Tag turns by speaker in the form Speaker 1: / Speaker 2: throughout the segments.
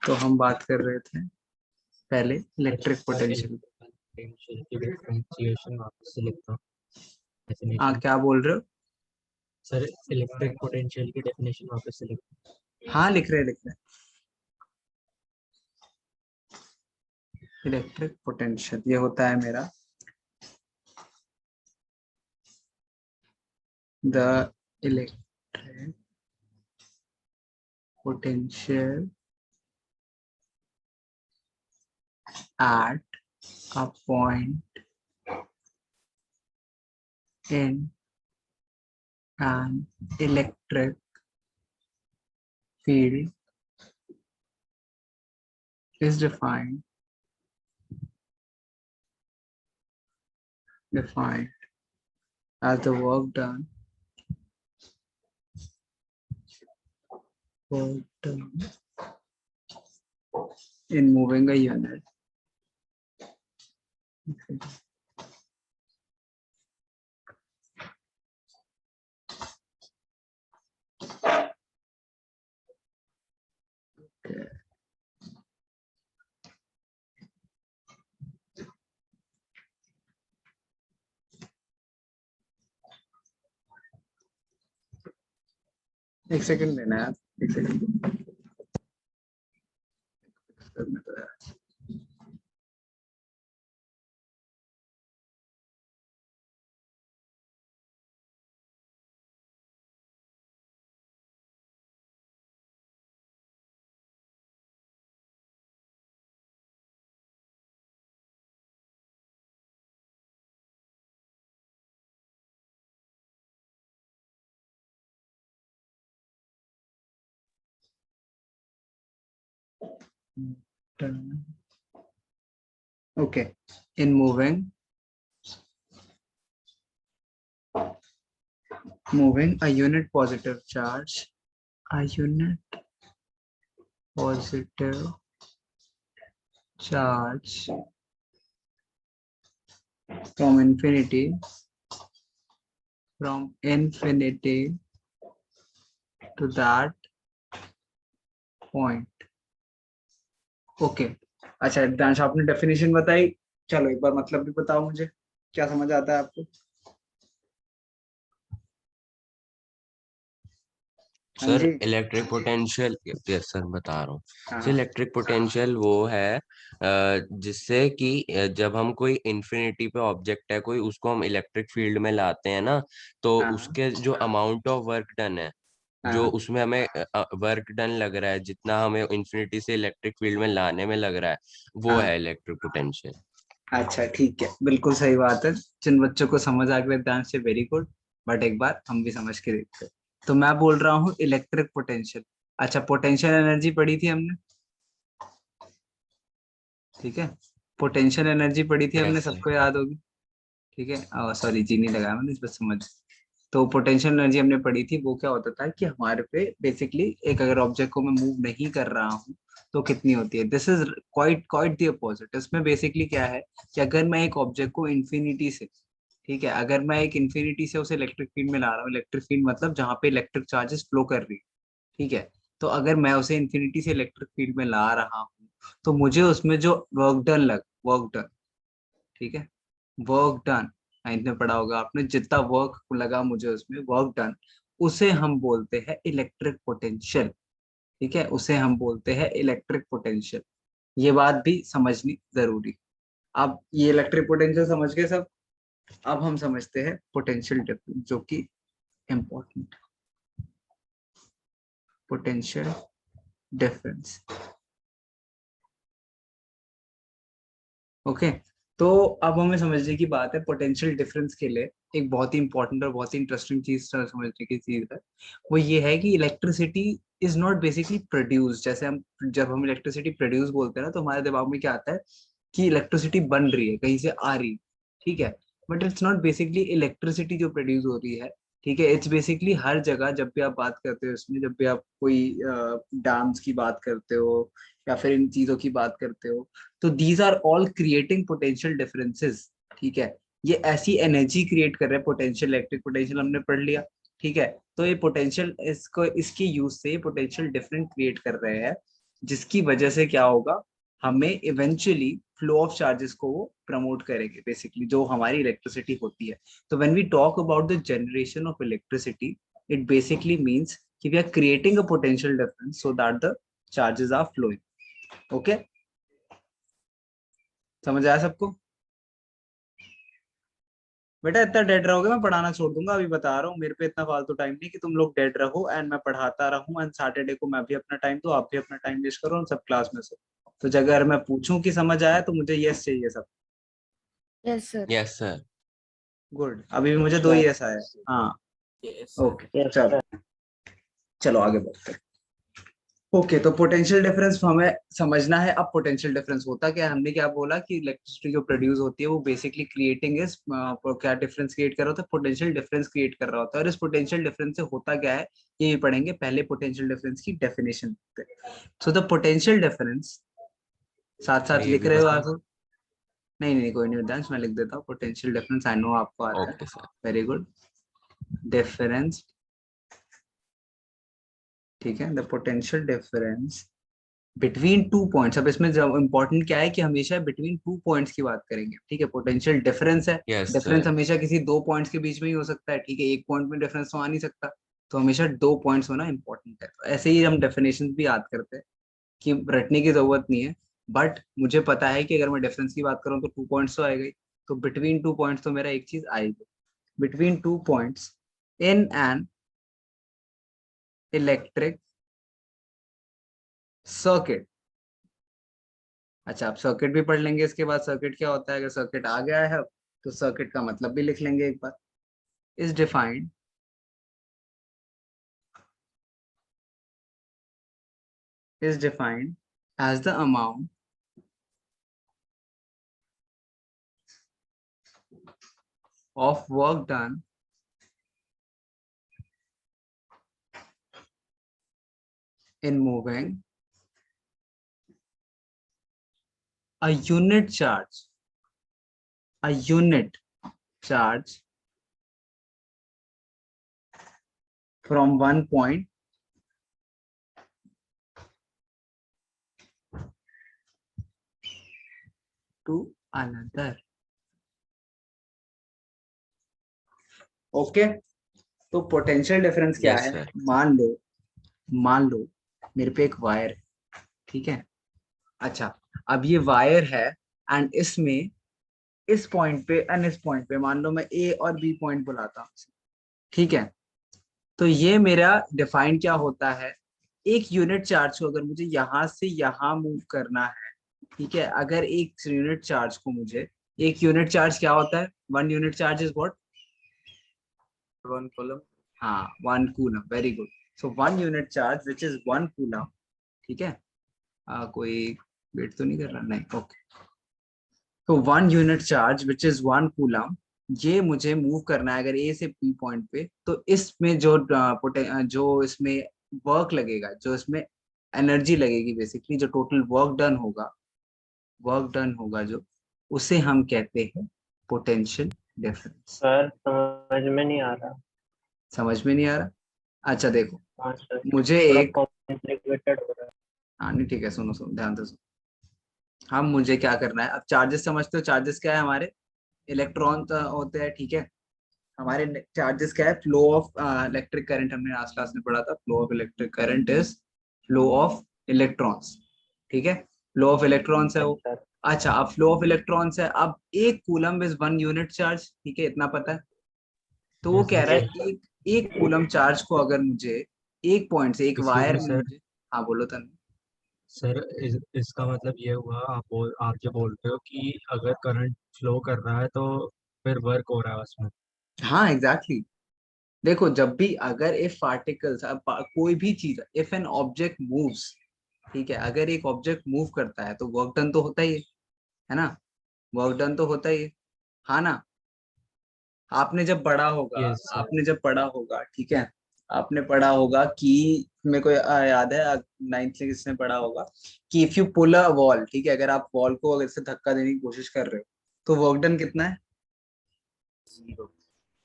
Speaker 1: तो हम बात कर रहे थे पहले इलेक्ट्रिक पोटेंशियल।
Speaker 2: पोटेंशियल की डिफरेंशिएशन वापस से लिखता हूँ
Speaker 1: हाँ,
Speaker 2: डेफिनेशन।
Speaker 1: क्या बोल रहे हो?
Speaker 2: सर इलेक्ट्रिक पोटेंशियल की डेफिनेशन वापस से लिखता
Speaker 1: हाँ, लिख रहे इलेक्ट्रिक पोटेंशियल ये होता है मेरा the electric potential at a point in an electric field is defined as the work done in moving a unit okay. एक सेकंड देना यार, एक second. Okay, in moving a unit positive charge, a unit positive charge from infinity to that point. Okay अच्छा दांश, आपने definition बताई, चलो एक बार मतलब भी बताओ मुझे, क्या समझ आता है आपको? हाँ
Speaker 3: सर
Speaker 1: जी।
Speaker 3: इलेक्ट्रिक पोटेंशियल, यस सर बता रहा हूँ।
Speaker 1: हाँ
Speaker 3: सर इलेक्ट्रिक पोटेंशियल वो है जिससे कि जब हम कोई इंफिनिटी पे ऑब्जेक्ट है कोई, उसको हम इलेक्ट्रिक फील्ड में लाते हैं ना, तो
Speaker 1: हाँ
Speaker 3: उसके जो अमाउंट ऑफ वर्क डन है, जो
Speaker 1: हाँ।
Speaker 3: उसमें हमें वर्क डन लग रहा है, जितना हमें इंफिनिटी से इलेक्ट्रिक फील्ड में लाने में लग रहा है, वो
Speaker 1: हाँ।
Speaker 3: है इलेक्ट्रिक पोटेंशियल।
Speaker 1: अच्छा ठीक है, बिल्कुल सही बात है। जिन बच्चों को समझ आ गया ध्यान से, वेरी गुड। बट एक बार हम भी समझ के देखते हैं। तो मैं बोल रहा हूँ इलेक्ट्रिक पोटेंशियल। अच्छा, पोटेंशियल एनर्जी पढ़ी थी हमने, ठीक है। पोटेंशियल एनर्जी पढ़ी थी हमने,
Speaker 3: यस सर।
Speaker 1: सबको याद होगी, ठीक है। सॉरी, जी नहीं लगाया मैंने, इस पर समझ। तो पोटेंशियल एनर्जी हमने पढ़ी थी, वो क्या होता था कि हमारे पे बेसिकली एक अगर ऑब्जेक्ट को मैं मूव नहीं कर रहा हूँ तो कितनी होती है। This is quite quite the opposite. इसमें बेसिकली क्या है कि अगर मैं एक ऑब्जेक्ट को इन्फिनिटी से, ठीक है, अगर मैं एक इन्फिनिटी से उसे इलेक्ट्रिक फील्ड में ला रहा हूँ, इलेक्ट्रिक फील्ड मतलब जहाँ पे इलेक्ट्रिक चार्जेस फ्लो कर रही है, ठीक है। तो अगर मैं उसे इन्फिनिटी से इलेक्ट्रिक फील्ड में ला रहा हूँ तो मुझे उसमें जो वर्क डन, ठीक है, वर्क डन, नाइन्थ में पढ़ा होगा आपने, जितना वर्क लगा मुझे उसमें वर्क डन, उसे हम बोलते हैं इलेक्ट्रिक पोटेंशियल, ठीक है, उसे हम बोलते हैं इलेक्ट्रिक पोटेंशियल। ये बात भी समझनी जरूरी। अब ये इलेक्ट्रिक पोटेंशियल समझ गए सब। अब हम समझते हैं पोटेंशियल डिफरेंस, जो कि इम्पोर्टेंट। Potential difference, okay. तो अब हमें समझने की बात है, पोटेंशियल डिफरेंस के लिए एक बहुत ही इंपॉर्टेंट और बहुत ही इंटरेस्टिंग चीज समझने की चीज है, वो ये है कि electricity is not basically produce. जैसे हम जब हम इलेक्ट्रिसिटी प्रोड्यूस बोलते हैं ना, तो हमारे दिमाग में क्या आता है कि इलेक्ट्रिसिटी बन रही है, कहीं से आ रही है, ठीक है। But it's not basically electricity जो प्रोड्यूस हो रही है, ठीक है। इट्स बेसिकली हर जगह जब भी आप बात करते हो इसमें, जब भी आप कोई डैम्स की बात करते हो या फिर इन चीजों की बात करते हो, तो these are all creating potential differences, ठीक है। ये ऐसी एनर्जी क्रिएट कर रहे हैं, पोटेंशियल इलेक्ट्रिक पोटेंशियल हमने पढ़ लिया, ठीक है। तो ये पोटेंशियल, इसको इसके यूज से पोटेंशियल डिफरेंस क्रिएट कर रहे हैं, जिसकी वजह से क्या होगा, हमें इवेंचुअली फ्लो ऑफ चार्जेस को वो प्रमोट करेंगे, बेसिकली जो हमारी इलेक्ट्रिसिटी होती है। तो when we talk about the generation of electricity, it basically means कि we are creating a potential difference so that the charges are flowing. Okay, समझ आया सबको? बेटा इतना डेड रहोगे मैं पढ़ाना छोड़ दूंगा, अभी बता रहा हूँ, मेरे पे इतना फालतू टाइम नहीं कि तुम लोग डेड रहो एंड मैं पढ़ाता रहूं एंड सैटरडे को मैं भी अपना टाइम दूं, आप भी अपना टाइम वेस्ट करो और सब क्लास में से। तो जब अगर मैं पूछूं कि समझ आया तो मुझे यस चाहिए सब।
Speaker 4: Yes sir.
Speaker 3: Yes sir.
Speaker 1: Good, अभी भी मुझे 2 यस आया। हाँ
Speaker 2: Yes,
Speaker 1: ओके, चलो चलो आगे बढ़ते हैं। ओके, तो पोटेंशियल डिफरेंस हमें समझना है। अब पोटेंशियल डिफरेंस होता क्या है, हमने क्या बोला कि इलेक्ट्रिसिटी जो प्रोड्यूस होती है वो बेसिकली क्रिएटिंग इज क्या डिफरेंस क्रिएट कर रहा होता है, पोटेंशियल डिफरेंस क्रिएट कर रहा होता है। और इस पोटेंशियल डिफरेंस से होता क्या है ये भी पढ़ेंगे, पहले पोटेंशियल डिफरेंस की definition. So the potential difference, साथ साथ
Speaker 3: ये
Speaker 1: लिख
Speaker 3: भी
Speaker 1: रहे हो
Speaker 3: बता।
Speaker 1: आप? नहीं नहीं कोई नहीं विद्यांश, मैं लिख देता हूँ पोटेंशियल डिफरेंस, आई नो आपको आता है।
Speaker 3: Okay sir.
Speaker 1: Very good. Difference, ठीक है, the potential difference between two points. अब इसमें जब इंपॉर्टेंट क्या है कि हमेशा बिटवीन टू पॉइंट्स की बात करेंगे, ठीक है। पोटेंशियल डिफरेंस है,
Speaker 3: यस
Speaker 1: डिफरेंस
Speaker 3: सर।
Speaker 1: हमेशा किसी 2 पॉइंट्स के बीच में ही हो सकता है, ठीक है, एक पॉइंट में डिफरेंस तो आ नहीं सकता। तो हमेशा 2 पॉइंट्स होना इंपॉर्टेंट है। तो ऐसे ही हम डेफिनेशन भी याद करते हैं कि रटने की जरूरत नहीं है, बट मुझे पता है कि अगर मैं डिफरेंस की बात करूँ तो 2 पॉइंट्स तो आएगा ही। तो बिटवीन 2 पॉइंट्स तो मेरा एक चीज आएगी, between 2 points in an electric circuit. अच्छा, आप सर्किट भी पढ़ लेंगे इसके बाद। सर्किट क्या होता है, अगर सर्किट आ गया है अब तो सर्किट का मतलब भी लिख लेंगे एक बार। Is defined is defined as the amount of work done in moving a unit charge, a unit charge from one point to another. Okay, तो पोटेंशियल डिफरेंस क्या
Speaker 3: यस
Speaker 1: है,
Speaker 3: सर।
Speaker 1: मान लो मेरे पे एक वायर है, ठीक है। अच्छा, अब ये वायर है एंड इसमें इस पॉइंट पे एंड इस पॉइंट पे मान लो मैं ए और बी पॉइंट बुलाता हूँ, ठीक है। तो ये मेरा डिफाइन क्या होता है, एक यूनिट चार्ज को अगर मुझे यहां से यहां मूव करना है, ठीक है, अगर एक यूनिट चार्ज को मुझे, एक यूनिट चार्ज क्या होता है, 1 unit charge is what,
Speaker 2: 1 column.
Speaker 1: हाँ 1 coulomb, very good. So 1 unit charge which is 1 coulomb, ठीक है। कोई वेट तो नहीं कर रहा, नहीं, ओके। तो 1 unit charge which is 1 coulomb, ये मुझे मूव करना है अगर ए से बी पॉइंट पे, तो इसमें जो इसमें वर्क लगेगा, जो इसमें एनर्जी लगेगी, बेसिकली जो टोटल वर्क डन होगा जो, उसे हम कहते हैं पोटेंशियल डिफरेंस।
Speaker 2: सर समझ में नहीं आ रहा।
Speaker 1: समझ में नहीं आ रहा? अच्छा देखो,
Speaker 2: हाँ सर,
Speaker 1: मुझे
Speaker 2: थोड़ा
Speaker 1: एक,
Speaker 2: कॉम्प्लिकेटेड हो रहा है।
Speaker 1: हाँ नहीं ठीक है, सुनो सुनो ध्यान से सुनो। हम मुझे क्या करना है, अब चार्जेस समझते हो, चार्जेस क्या है हमारे, इलेक्ट्रॉन होते हैं, ठीक है। हमारे चार्जेस क्या है, फ्लो ऑफ इलेक्ट्रिक करंट, हमने लास्ट क्लास में पढ़ा था, flow of electric current is flow of electrons, ठीक है। फ्लो ऑफ इलेक्ट्रॉन्स है
Speaker 2: यस
Speaker 1: वो।
Speaker 2: सर।
Speaker 1: अच्छा, अब फ्लो ऑफ इलेक्ट्रॉन्स है, अब एक कूलम इज 1 यूनिट चार्ज, ठीक है, इतना पता है। तो वो
Speaker 2: यस
Speaker 1: कह रहा
Speaker 2: सर।
Speaker 1: है एक कूलम चार्ज को अगर मुझे एक पॉइंट से, एक
Speaker 2: एक्सक्यूज
Speaker 1: वायर
Speaker 2: मी
Speaker 1: में
Speaker 2: सर।
Speaker 1: मुझे, हाँ बोलो तन।
Speaker 2: सर इसका मतलब ये हुआ, आप जो बोल रहे हो कि अगर करंट फ्लो कर रहा है तो फिर वर्क हो रहा है उसमें।
Speaker 1: हाँ एग्जैक्टली exactly. देखो, जब भी अगर इफ पार्टिकल्स, कोई भी चीज, इफ एन ऑब्जेक्ट मूव्स, ठीक है, अगर एक ऑब्जेक्ट मूव करता है तो वर्क डन तो होता ही है ना, वर्क डन तो होता ही है, हाँ ना। आपने जब पढ़ा होगा,
Speaker 2: यस सर।
Speaker 1: आपने जब पढ़ा होगा, ठीक है, आपने पढ़ा होगा कि, मेरे को याद है 9th से किसने पढ़ा होगा कि if you pull a wall, ठीक है, अगर आप वॉल को अगर से धक्का देने की कोशिश कर रहे हो तो वर्क डन कितना है,
Speaker 2: 0।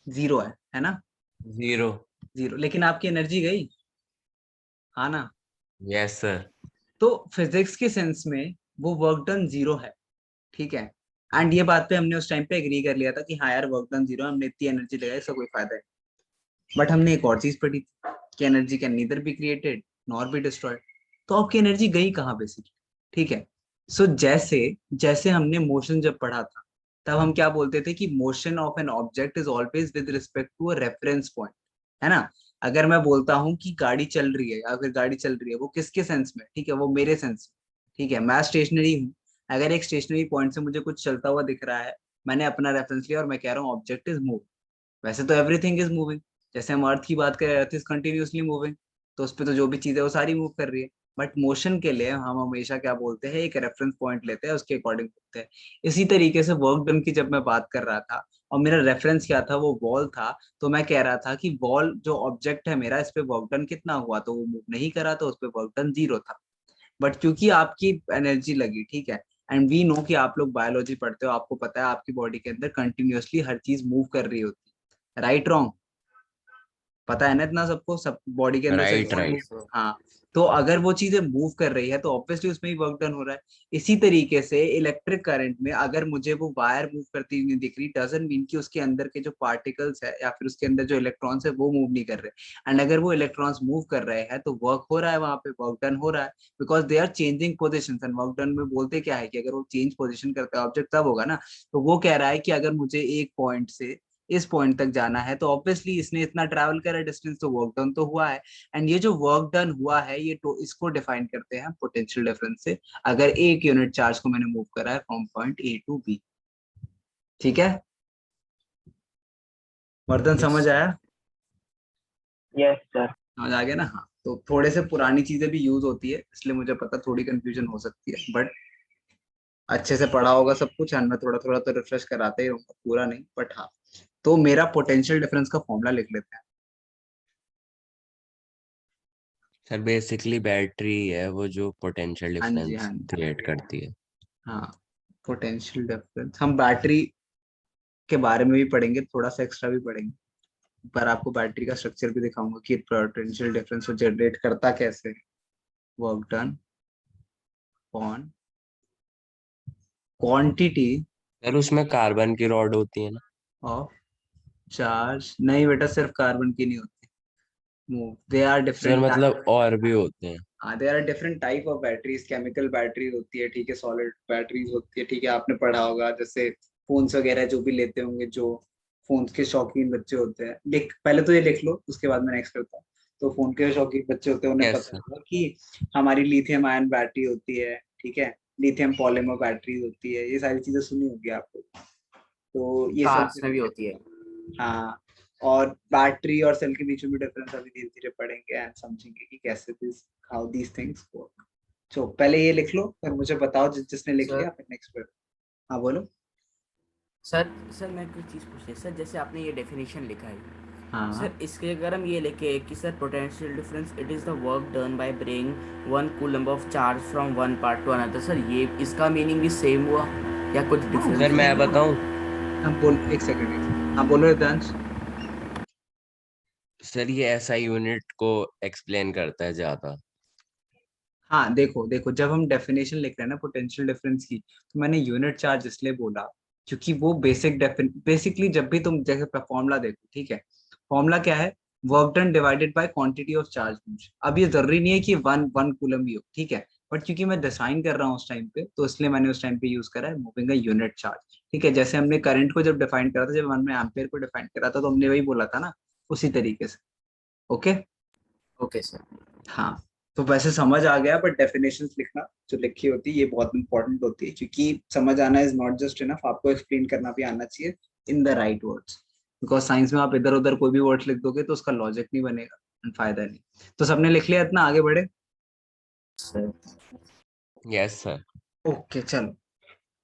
Speaker 1: 0 है ना,
Speaker 3: 0।
Speaker 1: 0, लेकिन आपकी एनर्जी गई, हाँ ना।
Speaker 3: Yes sir.
Speaker 1: तो फिजिक्स के सेंस में वो वर्क डन जीरो है, ठीक है। एंड ये बात पे हमने उस टाइम पे एग्री कर लिया था कि हाँ यार वर्क डन जीरो, हमने इतनी एनर्जी लगाई, इसका कोई फायदा है। बट हमने एक और चीज पढ़ी थी कि energy can neither be created nor be destroyed. तो आपकी एनर्जी गई कहाँ बेसिकली, ठीक है। सो जैसे जैसे हमने मोशन जब पढ़ा था, तब हम क्या बोलते थे कि motion of an object is always with respect to a reference point, है ना। अगर मैं बोलता हूँ कि गाड़ी चल रही है, अगर गाड़ी चल रही है, वो किसके सेंस में, ठीक है, वो मेरे सेंस में, ठीक है। मैं स्टेशनरी हूँ, अगर एक स्टेशनरी पॉइंट से मुझे कुछ चलता हुआ दिख रहा है, मैंने अपना रेफरेंस लिया और मैं कह रहा हूँ ऑब्जेक्ट इज मूव। वैसे तो एवरीथिंग इज मूविंग, जैसे हम अर्थ की बात करें, अर्थ इज कंटिन्यूअसली मूविंग, तो उस पर तो जो भी चीज है वो सारी मूव कर रही है। बट मोशन के लिए हम हमेशा क्या बोलते हैं, एक रेफरेंस पॉइंट लेते हैं, उसके अकॉर्डिंग बोलते हैं। इसी तरीके से वर्क डन की जब मैं बात कर रहा था और मेरा रेफरेंस क्या था, वो वॉल था, तो मैं कह रहा था कि वॉल जो ऑब्जेक्ट है मेरा, इस पे वर्क डन कितना हुआ, तो वो मूव नहीं करा, तो उस पे वर्क डन जीरो था। बट क्योंकि आपकी एनर्जी लगी, ठीक है, एंड वी नो कि आप लोग बायोलॉजी पढ़ते हो, आपको पता है आपकी बॉडी के अंदर कंटिन्यूअसली हर चीज मूव कर रही होती है, राइट रॉन्ग, पता है ना इतना सबको, सब बॉडी के अंदर से
Speaker 3: राइट
Speaker 1: कौन
Speaker 3: राइट।
Speaker 1: move- हाँ। तो अगर वो चीजें मूव कर रही है तो ऑब्वियसली उसमें ही वर्क डन हो रहा है। इसी तरीके से इलेक्ट्रिक करंट में अगर मुझे वो वायर मूव करती हुई नहीं दिख रही, डजंट मीन कि उसके अंदर के जो पार्टिकल्स है या फिर उसके अंदर जो इलेक्ट्रॉन्स है वो मूव नहीं कर रहे। एंड अगर वो इलेक्ट्रॉन्स मूव कर रहे हैं तो वर्क हो रहा है, वहां पे वर्क डन हो रहा है, because they are changing position. And work done में बोलते क्या है कि अगर वो चेंज पोजिशन करता है ऑब्जेक्ट तब होगा ना। तो वो कह रहा है कि अगर मुझे एक पॉइंट से इस पॉइंट तक जाना है, तो ऑब्वियसली इसने इतना ट्रैवल करा डिस्टेंस, तो वर्क डन तो हुआ है। एंड ये जो वर्क डन हुआ है, ये तो इसको डिफाइन करते हैं पोटेंशियल डिफरेंस से, अगर एक यूनिट चार्ज को मैंने मूव करा है from point A to B, ठीक है। वर्धन समझ
Speaker 2: यस
Speaker 1: आया?
Speaker 5: Yes sir.
Speaker 1: समझ आ गया ना? हाँ, तो थोड़े से पुरानी चीजें भी यूज होती है, इसलिए मुझे पता थोड़ी कंफ्यूजन हो सकती है, बट अच्छे से पढ़ा होगा सब कुछ, एंड मैं थोड़ा थोड़ा तो रिफ्रेश कराते ही रहूंगा, पूरा नहीं बट हाँ। तो मेरा पोटेंशियल डिफरेंस का फॉर्मूला लिख लेते हैं।
Speaker 3: सर बेसिकली बैटरी है वो जो पोटेंशियल
Speaker 1: हाँ जी,
Speaker 3: डिफरेंस
Speaker 1: हाँ जी,
Speaker 3: क्रिएट करती है।
Speaker 1: हाँ। पोटेंशियल डिफरेंस हम बैटरी के बारे में भी पढ़ेंगे, थोड़ा सा एक्स्ट्रा भी पढ़ेंगे, पर आपको बैटरी का स्ट्रक्चर भी दिखाऊंगा कि पोटेंशियल डिफरेंस को जनरेट करता कैसे है। Work done on quantity
Speaker 3: sir उसमें कार्बन की रॉड होती है ना?
Speaker 1: ऑफ चार्ज, नहीं बेटा, सिर्फ कार्बन की नहीं होती, move they are
Speaker 3: sir
Speaker 1: different.
Speaker 3: मतलब और भी होते हैं?
Speaker 1: हाँ, there are different type of batteries, chemical battery होती है, ठीक है, सॉलिड बैटरीज होती है, ठीक है, आपने पढ़ा होगा, जैसे फोन्स वगैरह जो भी लेते होंगे, जो फोन्स के शौकीन बच्चे होते हैं, लिख पहले तो ये लिख लो, उसके बाद मैं नेक्स्ट करता हूँ। तो फोन के शौकीन बच्चे होते हैं, उन्हें
Speaker 3: यस
Speaker 1: पता
Speaker 3: सर।
Speaker 1: होगा कि हमारी लिथियम आयन बैटरी होती है, ठीक है, लिथियम पॉलीमर बैटरी होती है, ये सारी चीजें सुनी होगी आपको, तो ये सब
Speaker 5: कार्स में भी होती है।
Speaker 1: हाँ। और बैटरी और सेल के बीच में भी डिफरेंस अभी धीरे धीरे पढ़ेंगे एंड समझेंगे कि कैसे this how these things work. तो पहले ये लिख लो, फिर मुझे बताओ जिसने लिख
Speaker 5: सर
Speaker 1: लिया, फिर नेक्स्ट पर। हाँ बोलो।
Speaker 5: सर सर मैं कुछ चीज़ पूछ रही सर, जैसे आपने ये डेफिनेशन लिखा है
Speaker 1: हाँ,
Speaker 5: सर, इसके अगर हम ये लिखे कि sir potential difference it is the work done by bring one coulomb of charge from one part two another, sir ये इसका मीनिंग भी सेम हुआ या कुछ डिफरेंस
Speaker 3: सर मैं
Speaker 5: है?
Speaker 3: बताऊं?
Speaker 1: हम बोल, एक सेकंड, एक सेकंड, हाँ बोलो रिदांश।
Speaker 3: सर ये एसआई यूनिट को एक्सप्लेन करता है ज्यादा।
Speaker 1: हाँ, देखो देखो, जब हम डेफिनेशन लिख रहे हैं ना पोटेंशियल डिफरेंस की, तो मैंने यूनिट चार्ज इसलिए बोला क्योंकि वो बेसिकली जब भी तुम जैसे फॉर्मूला देखो, ठीक है, फॉर्मूला क्या है, work done divided by quantity of charge. अब ये जरूरी नहीं है कि वन वन कूलम ही हो, ठीक है, बट क्योंकि मैं डिजाइन कर रहा हूँ उस टाइम पे, तो इसलिए मैंने उस टाइम पे यूज करा है मूविंग अ यूनिट चार्ज, ठीक है। जैसे हमने करंट को जब डिफाइन करा था, जब हमने एम्पेयर को डिफाइन करा था, तो हमने वही बोला था ना, उसी तरीके से। ओके।
Speaker 5: Okay sir.
Speaker 1: हाँ, तो वैसे समझ आ गया, बट डेफिनेशंस लिखना जो लिखी होती है ये बहुत इंपॉर्टेंट होती है, क्योंकि समझ आना इज नॉट जस्ट इनफ, आपको एक्सप्लेन करना भी आना चाहिए in the right words. Because science में आप इधर उधर कोई भी वर्ड्स लिख दोगे तो उसका लॉजिक नहीं बनेगा and फायदा नहीं। तो सबने लिख लिया, इतना आगे बढ़े?
Speaker 5: Sir
Speaker 3: yes sir.
Speaker 1: ओके, चलो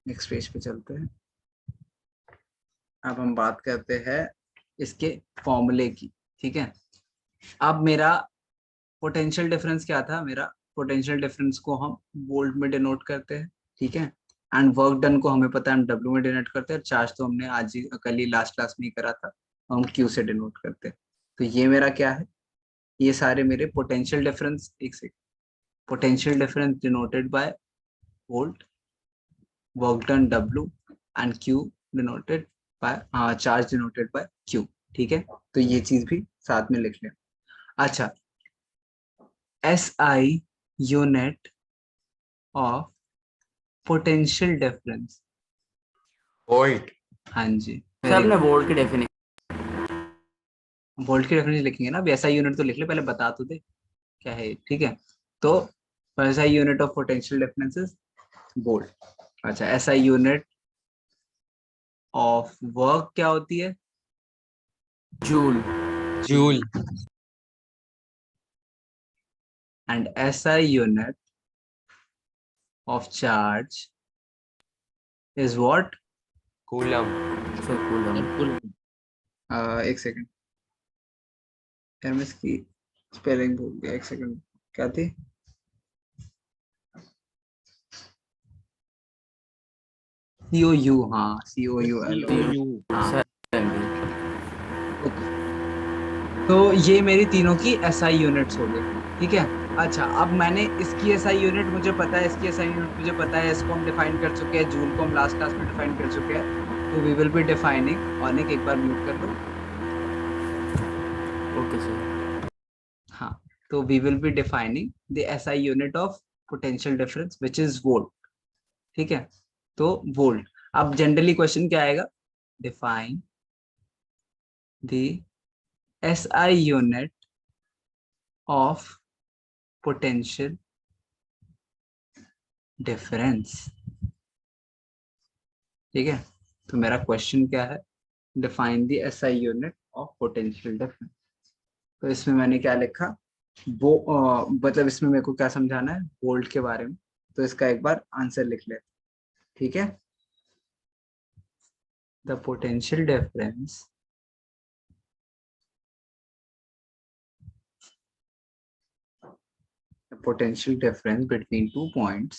Speaker 1: नेक्स्ट पेज पे चलते हैं। अब हम बात करते हैं इसके फॉर्मूले की, ठीक है। अब मेरा पोटेंशियल डिफरेंस क्या था, मेरा पोटेंशियल डिफरेंस को हम वोल्ट में डिनोट करते हैं, ठीक है। एंड वर्क डन को हमें पता है हम डब्ल्यू में डिनोट करते हैं, चार्ज तो हमने आज ही कल ही लास्ट क्लास में ही करा था, तो हम क्यू से डिनोट करते हैं। तो ये मेरा क्या है, ये सारे मेरे पोटेंशियल डिफरेंस, एक second, potential difference denoted by volt, work done W, and Q denoted by charge denoted by Q. ठीक है, तो ये चीज भी साथ में लिख लें. अच्छा, SI unit of potential difference.
Speaker 3: Volt.
Speaker 1: हाँ जी,
Speaker 5: सर हमने वोल्ट की डेफिनेशन
Speaker 1: वोल्ट की डेफिनेशन लिखेंगे ना. अब SI यूनिट तो लिख ले, पहले बता तो दे क्या है. ठीक है, तो SI unit of potential difference is volt. अच्छा, SI यूनिट ऑफ वर्क क्या होती है?
Speaker 5: Joule.
Speaker 3: Joule.
Speaker 1: And SI unit of charge is what?
Speaker 3: Coulomb.
Speaker 5: Sir coulomb.
Speaker 1: एक सेकंड यार, मैं इसकी स्पेलिंग भूल गया. एक सेकंड, क्या थी? COU. हाँ, COUL.
Speaker 5: सर
Speaker 1: तो ये मेरी तीनों की SI यूनिट्स हो गई. ठीक है. अच्छा, अब मैंने इसकी SI यूनिट मुझे पता है, इसकी SI यूनिट मुझे पता है, इसको हम डिफाइन कर चुके हैं, जूल को हम लास्ट क्लास में डिफाइन कर चुके हैं. तो वी विल बी डिफाइनिंग. और एक बार म्यूट कर लो.
Speaker 5: Okay sir.
Speaker 1: हाँ, तो we will be defining the SI unit of potential difference which is volt. ठीक है, तो वोल्ट. अब जनरली क्वेश्चन क्या आएगा? Define the SI unit of potential difference. ठीक है, तो मेरा क्वेश्चन क्या है? Define the SI unit of potential difference. तो इसमें मैंने क्या लिखा? वो मतलब इसमें मेरे को क्या समझाना है वोल्ट के बारे में. तो इसका एक बार आंसर लिख ले. ठीक है, the potential difference potential difference between 2 points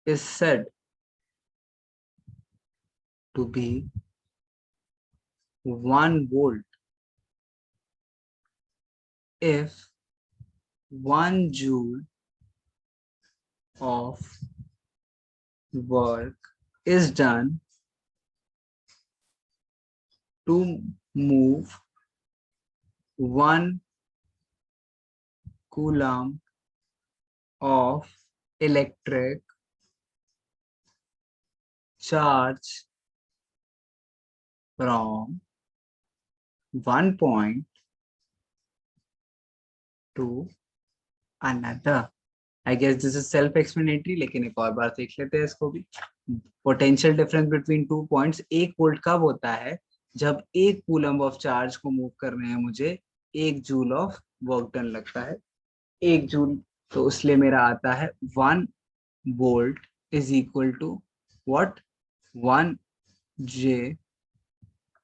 Speaker 1: is said to be 1 volt if 1 joule of work is done to move 1 coulomb of electric charge from one point to another. I guess this is self-explanatory, लेकिन एक और बार देख लेते हैं इसको भी. Potential difference between 2 points. 1 volt कब होता है? जब 1 कूलम ऑफ चार्ज को मूव करने में मुझे 1 जूल ऑफ वर्क डन लगता है. 1 जूल, तो इसलिए मेरा आता है 1 volt is equal to what? 1 J.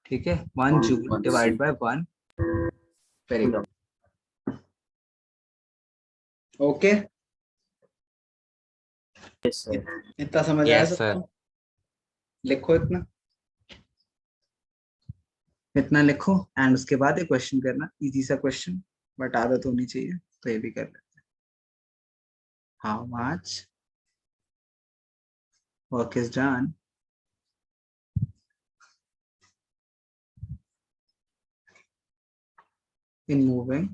Speaker 1: ठीक है, 1 joule divide by 1. Very good. Okay,
Speaker 5: yes sir.
Speaker 1: इतना समझ आया
Speaker 3: Yes, sir.
Speaker 1: सबको? लिखो इतना, इतना लिखो एंड उसके बाद एक क्वेश्चन करना. इजी सा क्वेश्चन, बट आदत होनी चाहिए, तो ये भी कर लेते हैं. How much work is done in moving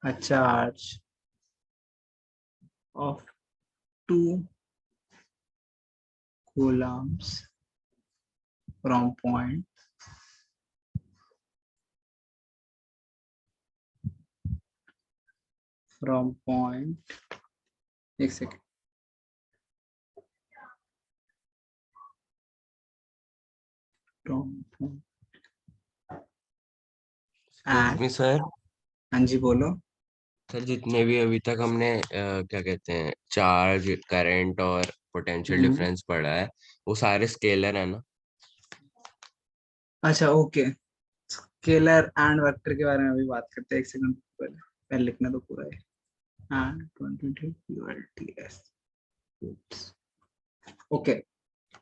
Speaker 1: a charge of 2 coulombs from point एक सेकेंड.
Speaker 3: Excuse me, sir.
Speaker 1: हाँ जी, बोलो.
Speaker 3: सर जितने भी अभी तक हमने क्या कहते हैं चार्ज, करंट और पोटेंशियल डिफरेंस पढ़ा है वो सारे स्केलर है ना?
Speaker 1: अच्छा, ओके. स्केलर एंड वेक्टर के बारे में अभी बात करते हैं. एक सेकंड, पहले लिखना तो पूरा है. हाँ, 22 ULTS. ओके,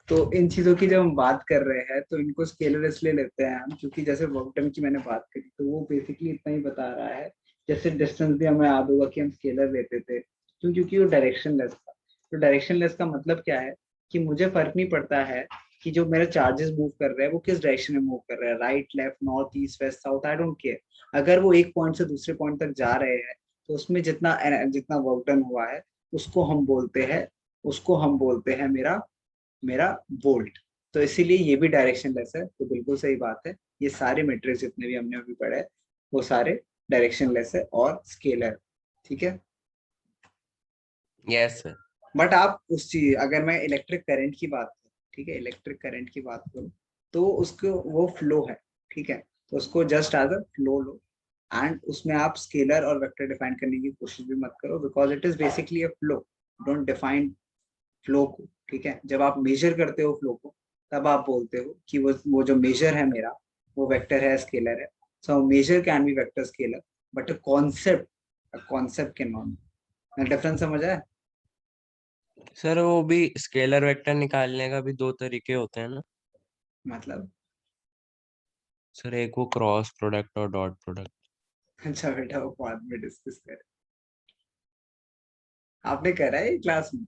Speaker 1: तो इन चीजों की जब हम बात कर रहे हैं तो इनको स्केलर इसलिए लेते हैं हम, क्योंकि जैसे वर्क डन की मैंने बात करी तो वो बेसिकली इतना ही बता रहा है। जैसे डिस्टेंस भी हमें याद होगा कि हम स्केलर लेते थे, क्यों? क्योंकि वो डायरेक्शनलेस था। तो डायरेक्शनलेस का मतलब क्या है कि मुझे फर्क नहीं पड़ता है कि जो मेरे चार्जेस मूव कर रहे हैं वो किस डायरेक्शन में मूव कर रहे हैं, right, left, north, east, west, south, I don't care. अगर वो एक पॉइंट से दूसरे पॉइंट तक जा रहे हैं तो उसमें जितना जितना वर्क डन हुआ है उसको हम बोलते हैं मेरा मेरा वोल्ट। तो इसीलिए ये भी डायरेक्शनलेस है। तो बिल्कुल सही बात है, ये सारे मैट्रिक्स जितने भी हमने अभी पढ़े हैं वो सारे डायरेक्शनलेस है और स्केलर। ठीक है।
Speaker 3: Yes sir.
Speaker 1: बट आप उस चीज, अगर मैं इलेक्ट्रिक करंट की बात करूँ, ठीक है, इलेक्ट्रिक करंट की बात करूँ तो उसको वो फ्लो है, ठीक है, तो उसको जस्ट एज अ फ्लो लो। एंड उसमें आप स्केलर और वेक्टर डिफाइन करने की कोशिश भी मत करो, because it is basically a flow. Don't define flow को, ठीक है। जब आप मेजर करते हो फ्लो को तब आप बोलते हो कि वो जो मेजर है मेरा वो वेक्टर है, स्केलर है। So measure can be vector, scalar, but a concept cannot. Difference समझ आया?
Speaker 3: सर वो भी स्केलर वेक्टर निकालने का भी दो तरीके होते हैं ना?
Speaker 1: मतलब
Speaker 3: सर एक वो क्रॉस प्रोडक्ट और डॉट प्रोडक्ट।
Speaker 1: अच्छा बेटा, वो बाद में डिस्कस करें। आपने करा है क्लास में?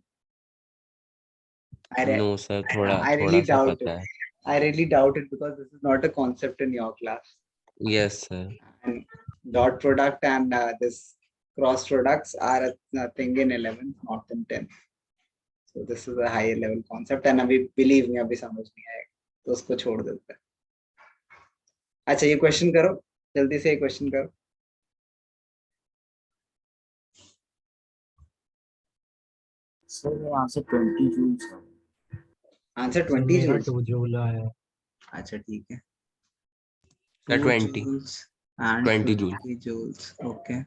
Speaker 3: नो सर, थोड़ा
Speaker 1: I
Speaker 3: थोड़ा
Speaker 1: really
Speaker 3: सा
Speaker 1: doubt
Speaker 3: पता
Speaker 1: it.
Speaker 3: है।
Speaker 1: I really doubt it because this is not a concept in your class.
Speaker 3: Yes sir.
Speaker 1: And dot product and this cross products are a thing in 11, not in 10. So this is a higher level concept and अभी believe me अभी समझ नहीं आएगा तो उसको छोड़ देते हैं। अच्छा ये क्वेश्चन करो, जल्दी से ये क्वेश्चन करो।
Speaker 5: सर यहाँ से 20 जूल्स है।
Speaker 1: आंसर
Speaker 2: सर
Speaker 1: 20
Speaker 2: मेरा
Speaker 1: जूल्स।
Speaker 2: 2 जूल है।
Speaker 1: अच्छा ठीक है,
Speaker 3: sir
Speaker 1: 2
Speaker 3: 20
Speaker 1: joules and
Speaker 3: 20 joule.
Speaker 1: 50 joules. Okay.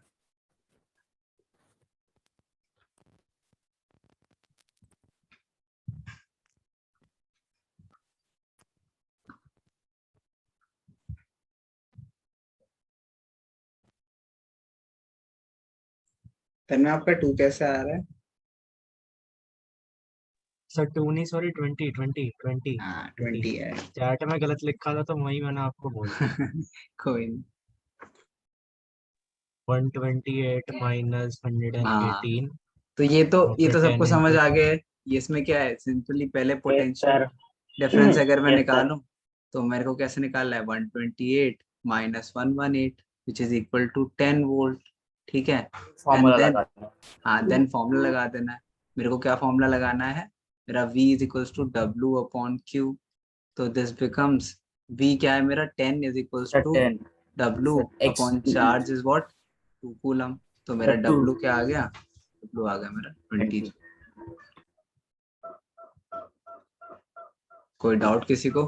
Speaker 1: तन्मय आपका 2 कैसे आ रहा है?
Speaker 2: सर 2 नहीं, सॉरी 20
Speaker 1: हाँ 20 है।
Speaker 2: चैट में गलत लिखा था तो वही मैंने आपको बोल दिया।
Speaker 1: कोई नहीं।
Speaker 2: 128 माइनस
Speaker 1: हाँ
Speaker 2: 118
Speaker 1: तो ये
Speaker 2: और फिर
Speaker 1: सबको
Speaker 2: 10
Speaker 1: समझ
Speaker 2: इंटू
Speaker 1: आ
Speaker 2: 2।
Speaker 1: गया है। ये इसमें क्या है, सिंपली पहले पोटेंशियल
Speaker 5: सर
Speaker 1: डिफरेंस अगर मैं
Speaker 5: यस सर।
Speaker 1: निकालूं तो मेरे को कैसे निकालना है, 128 minus 118 which is equal to 10 volt. ठीक है। एंड
Speaker 5: फॉर्मूला
Speaker 1: देन
Speaker 5: लगाना है।
Speaker 1: हाँ देन फॉर्मूला लगा देना है। मेरे को क्या फॉर्मूला लगाना है, मेरा V is equals to W upon Q। तो दिस बिकम्स V क्या है मेरा, 10 is equals
Speaker 5: sir
Speaker 1: to
Speaker 5: 10
Speaker 1: W
Speaker 5: sir ex
Speaker 1: upon charge is what, 2 coulomb. तो मेरा
Speaker 5: सर 2
Speaker 1: W क्या आ गया, W आ गया मेरा 20।
Speaker 5: 20।
Speaker 1: कोई डाउट किसी को?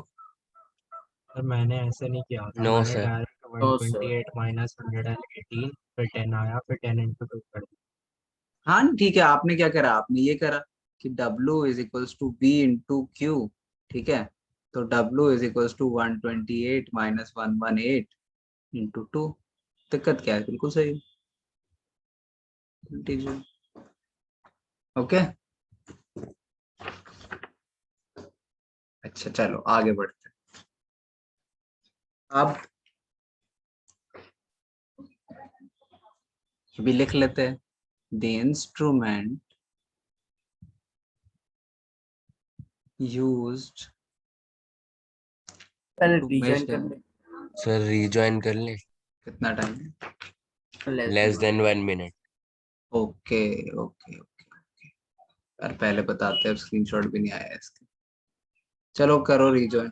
Speaker 2: सर मैंने ऐसे नहीं किया था,
Speaker 3: नो
Speaker 2: मैंने
Speaker 3: sir.
Speaker 2: Direct
Speaker 5: no sir.
Speaker 2: 128 minus 118 फिर 10 आया, फिर 10 इंटू 2 कर दिया।
Speaker 1: हाँ ठीक है, आपने क्या करा, आपने ये करा कि W is equals to V into Q। ठीक है। तो W is equals to 128 minus 118 into 2। दिक्कत क्या है, बिल्कुल सही। ओके। अच्छा चलो आगे बढ़ते हैं। अब भी लिख लेते हैं, द इंस्ट्रूमेंट यूज्ड
Speaker 5: पहले
Speaker 1: टू
Speaker 5: रीजॉइन कर
Speaker 1: मेजर।
Speaker 5: ले।
Speaker 3: सर रीजॉइन कर ले।
Speaker 1: कितना time?
Speaker 3: Less than 1 minute.
Speaker 1: Okay okay okay okay. यार पहले बताते हैं, स्क्रीनशॉट भी नहीं आया इसके। चलो करो रीजॉइन।